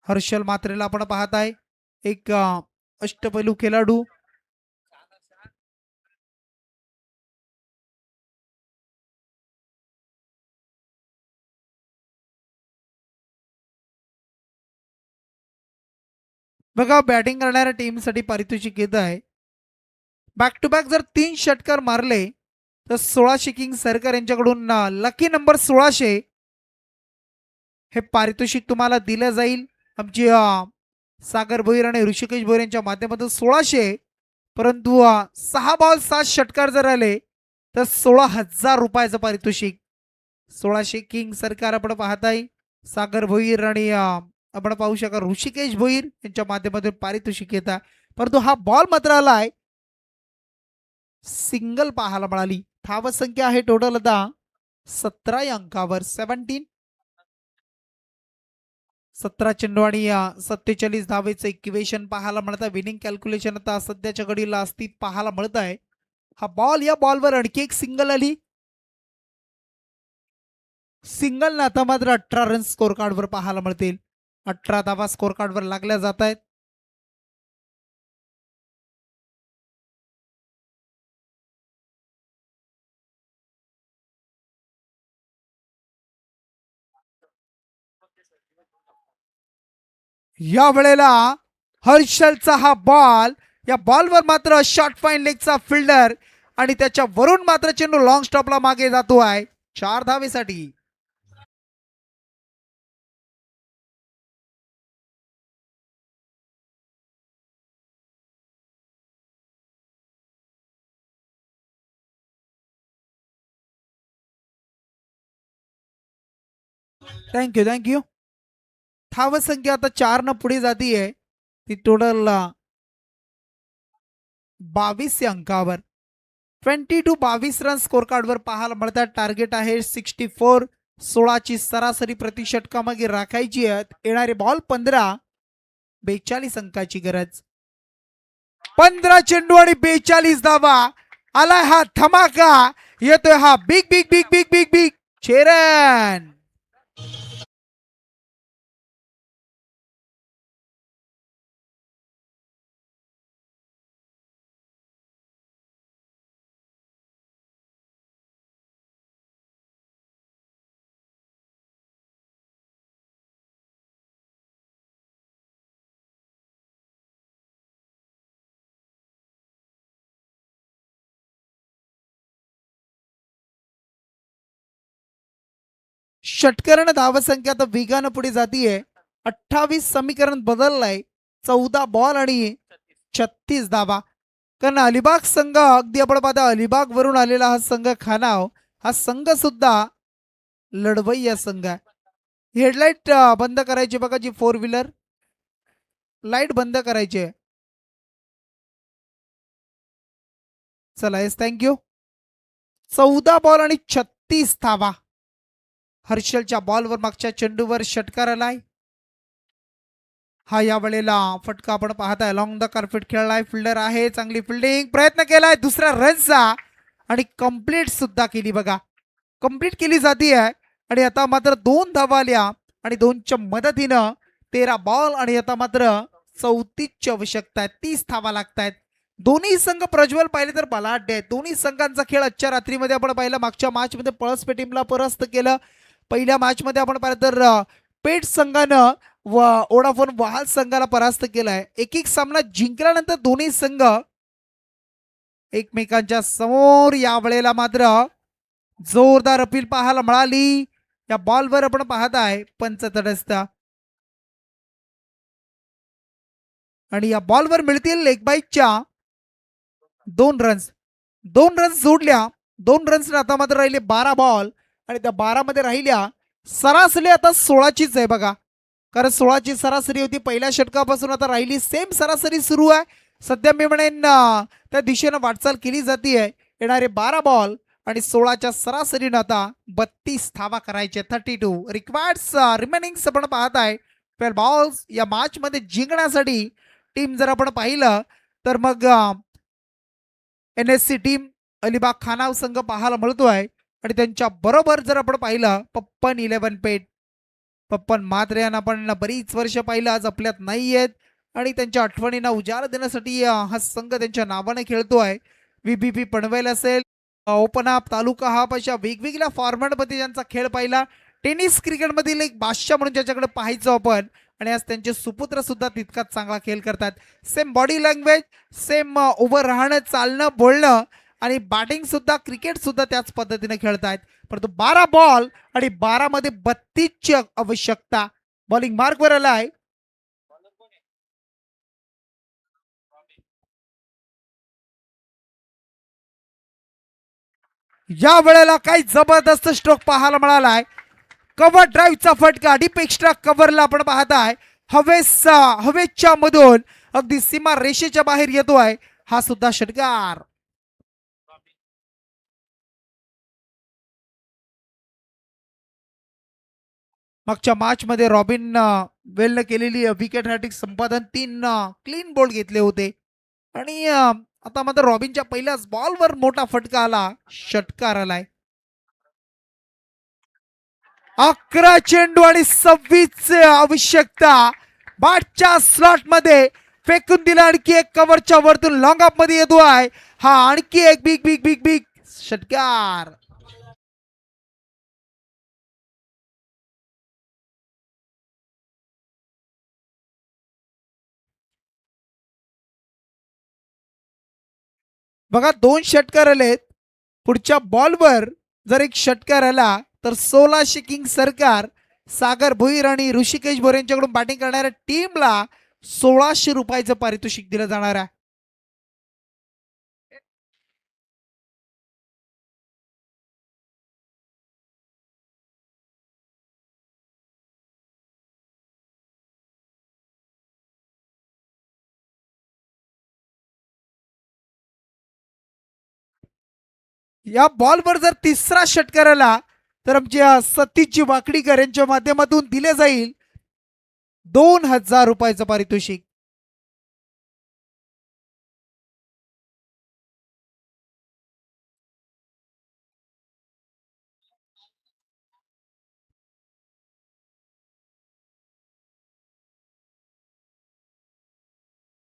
हर्षल म्हात्रेला आपण पाहताय एक अष्टपैलू खेळाडू. बघा, बॅटिंग करणाऱ्या टीमसाठी पारितोषिक येत आहे. बॅक टू बॅक जर 3 षटकार मारले तर 1600 किंग सरकार यांच्याकडून लकी नंबर 1600 हे पारितोषिक तुम्हाला दिलं जाईल. आमची सागर भोईर आणि ऋषिकेश भोईर यांच्या माध्यमातून 1600. परंतु 6 बॉल 7 षटकार जर आले तर 16,000 रुपयाचं पारितोषिक. 1600 किंग सरकार आपण पाहताय. सागर भोईर आणि आपण पाहू शका ऋषिकेश भोईर यांच्या माध्यमातून पारितोषिक येत आहे. परंतु हा बॉल मात्र आलाय सिंगल पाहायला मिळाली. धावसंख्या आहे टोटल आता 17 या अंकावर, 17 चेंडू आणि 47 धावेचं इक्वेशन पाहायला मिळत आहे. विनिंग कॅल्क्युलेशन आता सध्याच्या घडीला अस्तित्व पाहायला मिळत आहे. हा बॉल, या बॉलवर आणखी एक सिंगल आली. सिंगल आता मात्र 18 रन स्कोर कार्डवर पाहायला मिळतील. 18 धावा स्कोर कार्डवर लागल्या जात आहेत. या वेळेला हर्षलचा हा बॉल, या बॉलवर मात्र शॉर्ट फाईन लेगचा फिल्डर आणि त्याच्या वरून मात्र चेंडू लॉंग स्टॉपला मागे जातो आहे 4 धावेसाठी. थँक्यू. धावसंख्या आता 4 न पुढे जातीये. ती टोटल 22 या अंकावर, 22 रन स्कोर कार्डवर पाहायला मिळतात. टार्गेट आहे 64. 16ची सरासरी प्रति षटकामागे राखायची आहे. येणारे बॉल 15, 42 अंकाची गरज. 15 चेंडू आणि 42 धावा. आलाय हा धमाका, येतोय हा big big big big big big 6 run. षटकरण धावसंख्या आता वेगानं पुढे जातीये. 28 समीकरण बदललंय. 14 बॉल आणि 36 धावा. कारण अलिबाग संघ अगदी आपण पाहता अलिबाग वरून आलेला हा संघ खानाव हा संघ सुद्धा लढवय्या संघ आहे. हेडलाईट बंद करायची बघा जी 4 व्हीलर लाईट बंद करायची आहे. चला येस थँक्यू. 14 बॉल आणि 36 धावा. हर्षलच्या बॉलवर मागच्या चेंडूवर षटकार आलाय. हा या वेळेला फटका आपण पाहताय लॉंग द कार्पेट खेळलाय. फिल्डर आहे चांगली फिल्डिंग प्रयत्न केलाय दुसऱ्या रनचा आणि कंप्लीट सुद्धा केली बघा. कंप्लीट केली जाते आणि आता मात्र 2 धावा आल्या आणि 2च्या मदतीनं 13 बॉल आणि आता मात्र 34ची आवश्यकता आहे. 30 धावा लागतायत. दोन्ही संघ प्रज्वल पाहिले तर बलाढ्य आहेत. दोन्ही संघांचा खेळ आजच्या रात्रीमध्ये आपण पाहिला. मागच्या मॅच मध्ये पळसपे टीमला परास्त केलं. पहिल्या मॅच मध्ये आपण पाहिलं तर पेठ संघानं व ओडाफोन वहाल संघाला परास्त केलाय. एक एक सामना जिंकल्यानंतर दोन्ही संघ एकमेकांच्या समोर. या वेळेला मात्र जोरदार अपील पाहायला मिळाली. या बॉलवर आपण पाहताय पंच तटस्थ आणि या बॉलवर मिळतील लेग बाईकच्या 2 रन्स. 2 रन्स जोडल्या. 2 रन्स आता मात्र राहिले 12 बॉल आणि त्या 12 मध्ये राहिल्या सरासरी आता 16चीच आहे बघा. कारण 16ची सरासरी होती पहिल्या षटकापासून आता राहिली सेम सरासरी सुरू आहे. सध्या मी म्हणेन त्या दिशेनं वाटचाल केली जाते. येणारे 12 बॉल आणि 16च्या सरासरीनं आता 32 धावा करायचे. 32 रिक्वायर्ड्स रिमेनिंग आपण पाहताय 12 बॉल्स. या मॅच मध्ये जिंकण्यासाठी टीम जर आपण पाहिलं तर मग NSC टीम अलिबाग खानाव संघ पाहायला मिळतोय आणि त्यांच्या बरोबर जर आपण पाहिलं पप्पन 11 पेठ. पप्पन मात्र यांना आपण बरीच वर्ष पाहिलं आज आपल्यात नाही आहेत आणि त्यांच्या आठवणींना उजाळा देण्यासाठी हा संघ त्यांच्या नावाने खेळतोय. VBP पनवेल असेल ओपन अप तालुका हाप अशा वेगवेगळ्या फॉर्मॅटमध्ये ज्यांचा खेळ पाहिला. टेनिस क्रिकेटमधील एक बादशाह म्हणून ज्याच्याकडे पाहायचो आपण आणि आज त्यांचे सुपुत्र सुद्धा तितकाच चांगला खेळ करतात. सेम बॉडी लँग्वेज सेम उभं राहणं चालणं बोलणं आणि बॅटिंग सुद्धा क्रिकेट सुद्धा त्याच पद्धतीने खेळतायत. परंतु 12 बॉल आणि 12 मध्ये 32ची आवश्यकता. बॉलिंग मार्कवर आलाय या वेळेला काही जबरदस्त स्ट्रोक पाहायला मिळालाय. कव्हर ड्राईव्हचा फटका डीप एक्स्ट्रा कव्हरला आपण पाहताय. हवेच्या मधून अगदी सीमा रेषेच्या बाहेर येतोय हा सुद्धा षटकार. मागच्या मॅच मध्ये रॉबिन वेलनं केलेली विकेट हॅट्रिक संपादन 3 क्लीन बोल्ड घेतले होते आणि आता मात्र रॉबिनच्या पहिल्याच बॉलवर मोठा फटका आला. षटकार आलाय. 11 चेंडू आणि 26 आवश्यकता. बॅटच्या स्लॉट मध्ये फेकून दिला. आणखी एक कव्हरच्या वरतून लॉंग ऑफ मध्ये येतोय हा आणखी एक बिग बिग बिग बिग षटकार. बघा 2 षटकार आलेत. पुढच्या बॉलवर जर एक षटकार आला तर 1600 किंग सरकार सागर भोईर आणि ऋषिकेश भोर यांच्याकडून बॅटिंग करणाऱ्या टीमला 1600 रुपयाचं पारितोषिक दिलं जाणार आहे. या बॉलवर जर तिसरा षटकार आला तर आमच्या सतीशजी वाकडीकर यांच्या माध्यमातून दिले जाईल 2000 रुपयाचं पारितोषिक.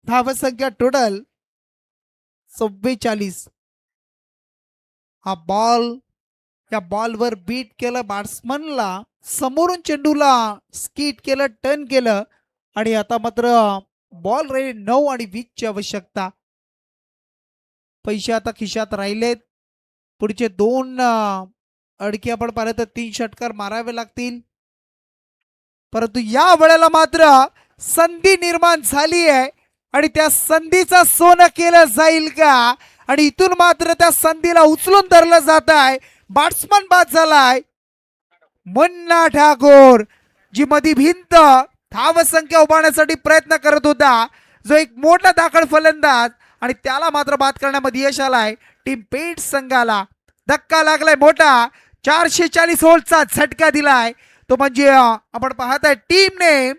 धावसंख्या टोटल 44. हा बॉल या बॉलवर बीट केलं बॅट्समनला. समोरून चेंडूला स्कीट केलं टर्न केलं आणि आता मात्र बॉल राहिले 9 आणि 20ची आवश्यकता. पैसे आता खिशात राहिलेत. पुढचे 2 अडकी आपण पाहिलं तर 3 षटकार मारावे लागतील, परंतु या वेळेला मात्र संधी निर्माण झाली आहे आणि त्या संधीचं सोनं केलं जाईल का? आणि इथून मात्र त्या संधीला उचलून धरलं जात आहे. बॅट्समन बाद झालाय मुन्ना ठाकूर, जी मधी भिंत धावसंख्या उभारण्यासाठी प्रयत्न करत होता, जो एक मोठा दाखल फलंदाज, आणि त्याला मात्र बाद करण्यामध्ये यश आलाय टीम पेट संघाला. धक्का लागलाय मोठा, 440 होल्डचा झटका दिलाय तो, म्हणजे आपण पाहताय टीमने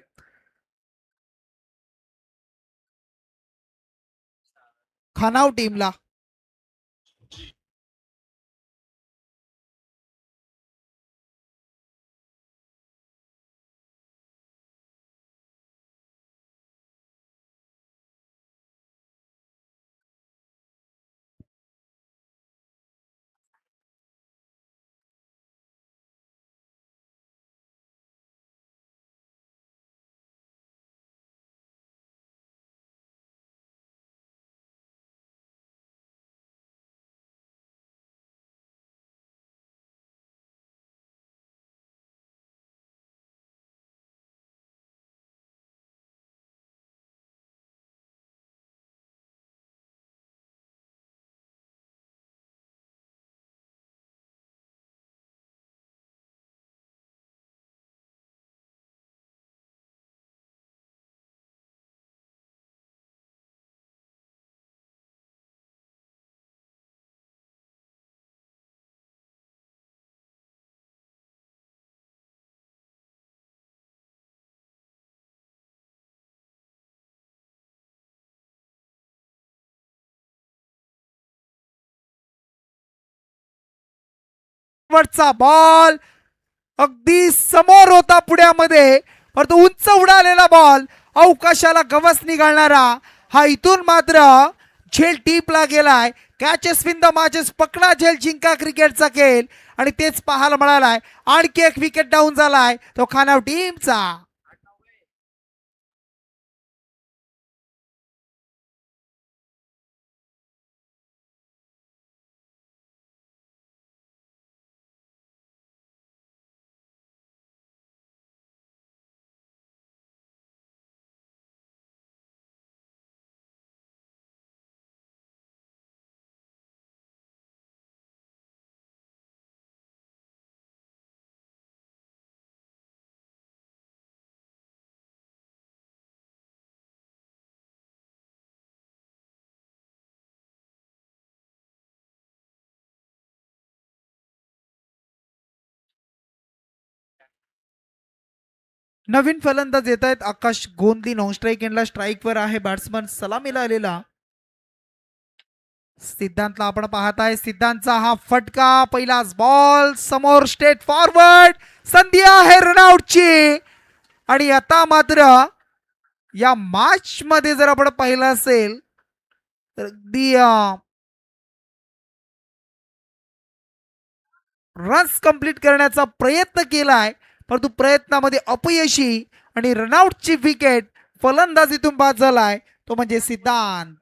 खानाव टीमला वरचा बॉल अगदी समोर होता पुण्यामध्ये, परंतु उंच उडालेला बॉल, अवकाशाला गवसणी घालणारा हा इथून मात्र झेल टीपला गेलाय. कॅचेस विन द मॅचेस, पकडा झेल जिंका क्रिकेटचा खेळ, आणि तेच पाहायला मिळालाय. आणखी एक विकेट डाऊन झालाय तो खानाव टीमचा. नवीन फलंदाज येत आहेत. आकाश गोंदी नॉन स्ट्राईक एंडला स्ट्राईकवर आहे. बॅट्समन सलामीला आलेला सिद्धांतला आपण पाहताय. सिद्धांतचा हा फटका, पहिलाच बॉल समोर, स्ट्रेट फॉरवर्ड, संधी आहे रनआउटची. आणि आता मात्र या मॅच मध्ये जर आपण पाहिलं असेल तर अगदी रन्स कंप्लीट करण्याचा प्रयत्न केलाय, परंतु प्रयत्नामध्ये अपयशी, आणि रनआउटची विकेट फलंदाजीतून बाद झालाय तो म्हणजे सिद्धांत.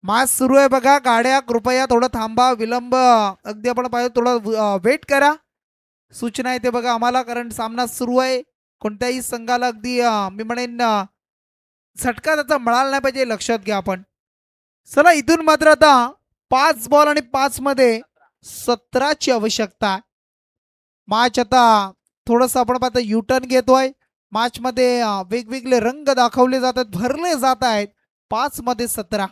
मॅच सुरू आहे बघा. गाड्या कृपया थोडं थांबा, विलंब अगदी आपण पाहिजे थोडं वेट करा. सूचना येते बघा आम्हाला, कारण सामना सुरू आहे. कोणत्याही संघाला अगदी मी म्हणेन झटका त्याचा मिळाला नाही पाहिजे, लक्षात घ्या आपण. चला, इथून मात्र आता 5 बॉल आणि 5 मध्ये 17ची आवश्यकता. मॅच आता थोडस आपण पाहता युटर्न घेतोय. मॅच मध्ये वेगवेगळे रंग दाखवले जातात, भरले जात आहेत. 5 मध्ये 17,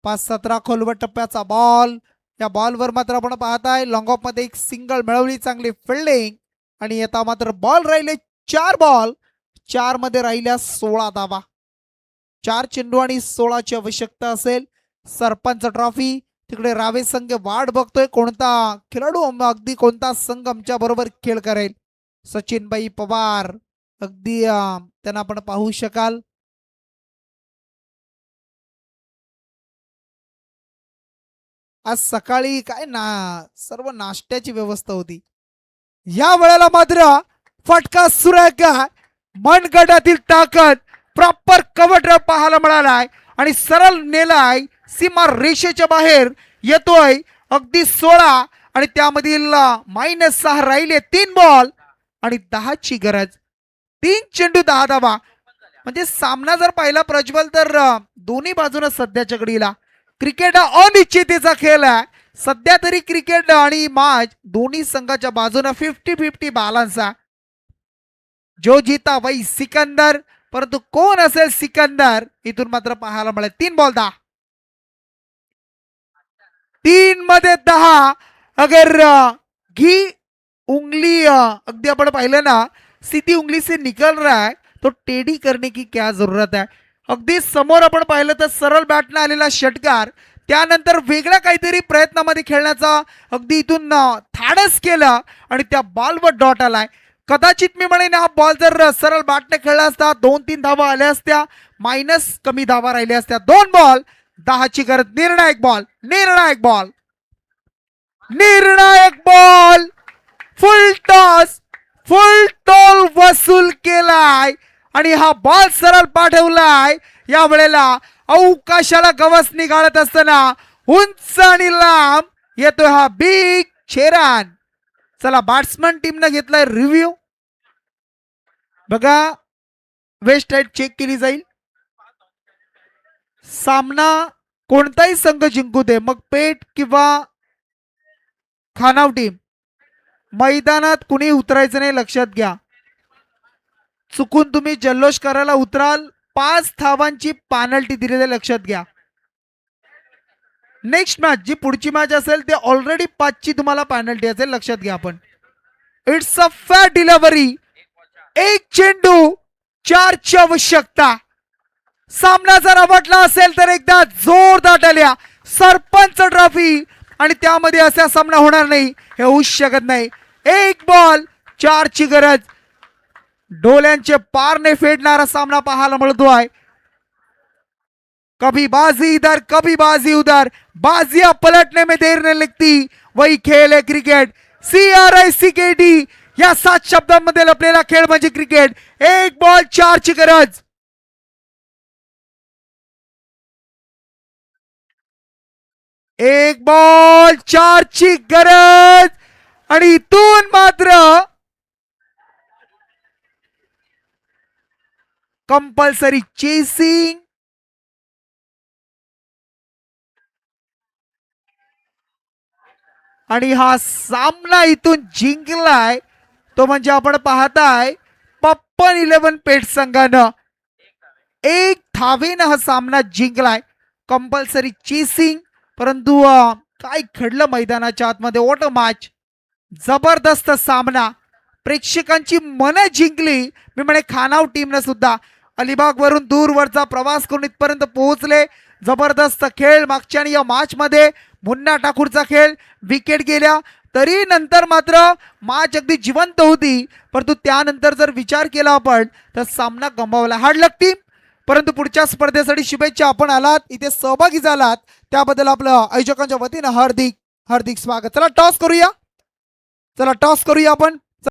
5-17 खोलवर टप्प्याचा बॉल. या बॉलवर मात्र आपण पाहताय लॉंग ऑफ मध्ये एक सिंगल मिळवली, चांगली फिल्डिंग. आणि आता मात्र बॉल राहिले 4 बॉल, 4 मध्ये राहिल्या 16 धावा. 4 चेंडू आणि 16ची आवश्यकता असेल. सरपंच ट्रॉफी तिकडे रावे संघ वाट बघतोय, कोणता खेळाडू अगदी कोणता संघ आमच्या बरोबर खेळ करेल. सचिनबाई पवार अगदी त्यांना आपण पाहू शकाल. आज सकाळी काय ना सर्व नाश्त्याची व्यवस्था होती. या वेळेला मात्र फटका सुरेख, मनगटातील ताकद, प्रॉपर कव्हर ड्राइव्ह पाहायला मिळालाय. आणि सरळ नेलाय सीमा रेषेच्या बाहेर येतोय अगदी 16 आणि त्यामधील -6 राहिले 3 बॉल आणि 10ची गरज 3 चेंडू 10 धावा म्हणजे सामना जर पाहिला प्रज्वल तर दोन्ही बाजूने सध्याच्या घडीला क्रिकेट हा अनिश्चिततेचा खेळ आहे सध्या तरी क्रिकेट आणि मॅच दोन्ही संघाच्या बाजूने 50-50 बॅलन्स आहे जो जीता वही सिकंदर परंतु कोण असेल सिकंदर इथून मात्र पाहायला मिळेल 3 बॉल 10 3 मध्ये 10 अगर घी उंगली अगदी आपण पाहिलं ना सीधी उंगली से निकल रहा है तो टेढ़ी करने की क्या जरूरत है अगदी समोर आपण पाहिलं तर सरळ बॅटने आलेला षटकार त्यानंतर वेगळ्या काहीतरी प्रयत्नामध्ये खेळण्याचा अगदी इथून धाडस केलं आणि त्या बॉलवर डॉट आलाय कदाचित मी म्हणेन हा बॉल जर सरळ बॅटने खेळला असता 2-3 धावा आल्या असत्या मायनस कमी धावा राहिल्या असत्या 2 बॉल 10ची गरज निर्णायक बॉल फुल टॉस फुल टॉल वसूल केलाय आणि हा बॉल सरळ पाठवलाय या वेळेला अवकाशाला गवसणी गाळत असताना उंच आणि लांब येतोय हा बिग छेरान चला बॅट्समन टीमने घेतलाय रिव्ह्यू बघा वेस्ट राईट चेक केली जाईल सामना कोणताही संघ जिंकू दे मग पेट किंवा खानाव टीम मैदानात कुणी उतरायचं नाही लक्षात घ्या चुकून तुम्ही जल्लोष करायला उतराल 5 धावांची पेनल्टी दिलेली लक्षात घ्या नेक्स्ट मॅच जी पुढची मॅच असेल ते ऑलरेडी 5ची तुम्हाला पेनल्टी असेल लक्षात घ्या आपण इट्स अ फेअर डिलिव्हरी 1 चेंडू 4ची आवश्यकता सामना जर आवडला असेल तर एकदा जोरदार टाळ्या सरपंच ट्रॉफी आणि त्यामध्ये असा सामना होणार नाही हे होऊ शकत नाही 1 बॉल 4ची गरज डोल्यांचे पारने फेडणारा सामना पाहायला मिळतोय कभी बाजी इधर कभी बाजी उधर बाजियां पलटने में देर नहीं लगती वही खेळ आहे क्रिकेट CRICKT या 7 शब्दांमध्ये लपलेला खेळ म्हणजे क्रिकेट 1 बॉल 4ची गरज एक बॉल 4ची गरज आणि इथून मात्र कंपल्सरी चेसिंग आणि हा सामना इथून जिंकलाय तो म्हणजे आपण पाहताय पप्पन 11 पेट संघानं 1 धावेनं हा सामना जिंकलाय कंपल्सरी चेसिंग परंतु काय घडलं मैदानाच्या आतमध्ये व्हॉट अ मॅच जबरदस्त सामना प्रेक्षकांची मनं जिंकली मी म्हणे खानाव टीमने सुद्धा अलिबाग वरून दूरवरचा प्रवास करून इथपर्यंत पोहोचले जबरदस्त खेळ मागच्या या मॅच मध्ये मुन्ना ठाकूरचा खेळ विकेट गेल्या तरी नंतर मात्र मॅच अगदी जिवंत होती परंतु त्यानंतर जर विचार केला आपण तर सामना गमावला हार्ड लक टीम परंतु पुढच्या स्पर्धेसाठी शुभेच्छा आपण आलात इथे सहभागी झालात त्याबद्दल आपलं आयोजकांच्या वतीनं हार्दिक स्वागत चला टॉस करूया आपण